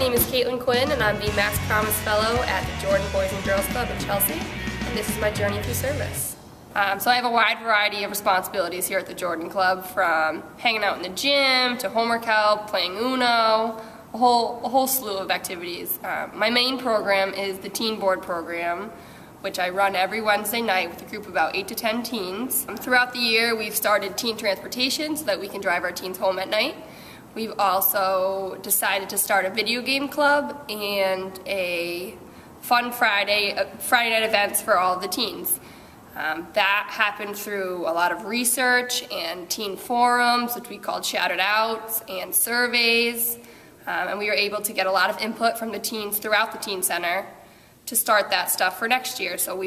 name is Quinn, and I'm the Mass Promise Fellow at the Jordan Boys and Girls Club in Chelsea, and this is my journey through service. So I have a wide variety of responsibilities here at the Jordan Club, from hanging out in the gym to homework help, playing Uno, a whole slew of activities. My main program is the Teen Board program, which I run every Wednesday night with a group of about 8 to 10 teens. Throughout the year, we've started teen transportation so that we can drive our teens home at night. We've also decided to start a video game club and a fun Friday night events for all the teens. That happened through a lot of research and teen forums, which we called Shout It Outs, and surveys. And we were able to get a lot of input from the teens throughout the teen center to start that stuff for next year. So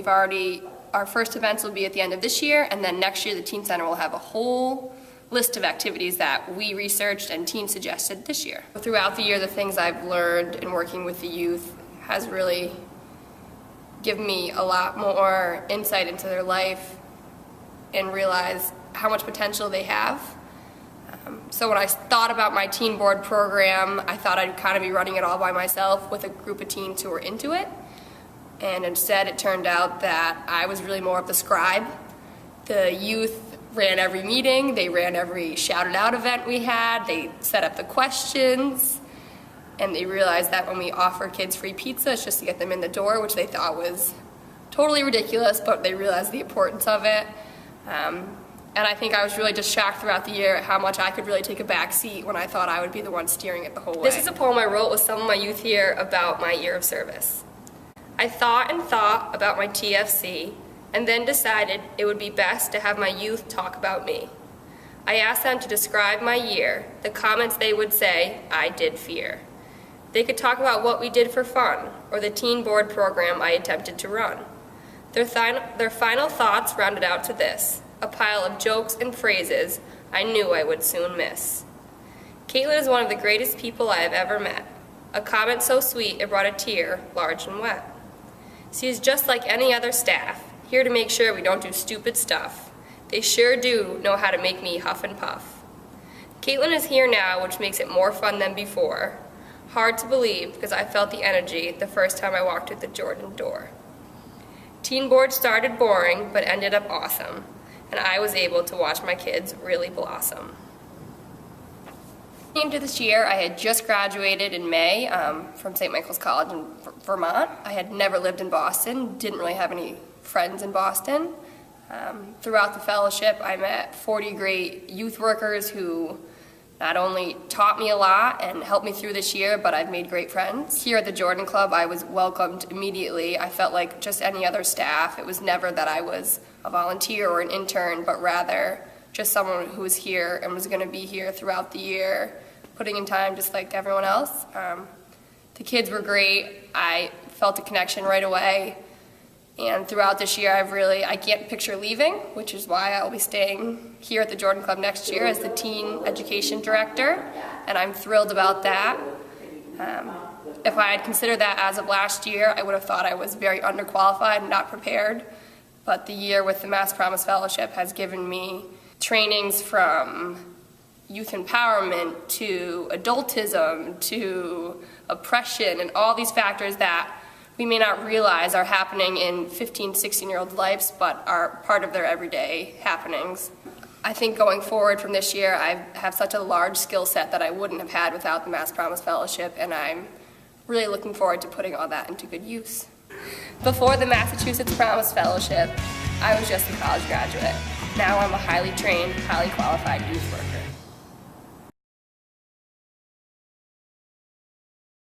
our first events will be at the end of this year, and then next year the teen center will have a whole list of activities that we researched and teens suggested this year. Throughout the year, the things I've learned in working with the youth has really given me a lot more insight into their life and realize how much potential they have. So when I thought about my teen board program, I thought I'd kind of be running it all by myself with a group of teens who were into it. And instead it turned out that I was really more of the scribe. The youth ran every meeting, they ran every shouted out event we had, they set up the questions, and they realized that when we offer kids free pizza, it's just to get them in the door, which they thought was totally ridiculous, but they realized the importance of it. And I think I was really just shocked throughout the year at how much I could really take a back seat when I thought I would be the one steering it the whole way. This is a poem I wrote with some of my youth here about my year of service. I thought and thought about my TFC, and then decided it would be best to have my youth talk about me. I asked them to describe my year, the comments they would say I did fear. They could talk about what we did for fun, or the teen board program I attempted to run. Their final thoughts rounded out to this, a pile of jokes and phrases I knew I would soon miss. Caitlin is one of the greatest people I have ever met. A comment so sweet it brought a tear, large and wet. She is just like any other staff, here to make sure we don't do stupid stuff. They sure do know how to make me huff and puff. Caitlin is here now, which makes it more fun than before. Hard to believe because I felt the energy the first time I walked through the Jordan door. Teen board started boring, but ended up awesome, and I was able to watch my kids really blossom. Into this year, I had just graduated in May from St. Michael's College in Vermont. I had never lived in Boston, didn't really have any friends in Boston. Throughout the fellowship, I met 40 great youth workers who not only taught me a lot and helped me through this year, but I've made great friends. Here at the Jordan Club, I was welcomed immediately. I felt like just any other staff. It was never that I was a volunteer or an intern, but rather just someone who was here and was going to be here throughout the year, putting in time just like everyone else. The kids were great. I felt a connection right away. And throughout this year, I can't picture leaving, which is why I'll be staying here at the Jordan Club next year as the Teen Education Director, and I'm thrilled about that. If I had considered that as of last year, I would have thought I was very underqualified and not prepared, but the year with the Mass Promise Fellowship has given me trainings from youth empowerment to adultism to oppression and all these factors that we may not realize are happening in 15, 16-year-old lives, but are part of their everyday happenings. I think going forward from this year, I have such a large skill set that I wouldn't have had without the Mass Promise Fellowship, and I'm really looking forward to putting all that into good use. Before the Massachusetts Promise Fellowship, I was just a college graduate. Now I'm a highly trained, highly qualified youth worker.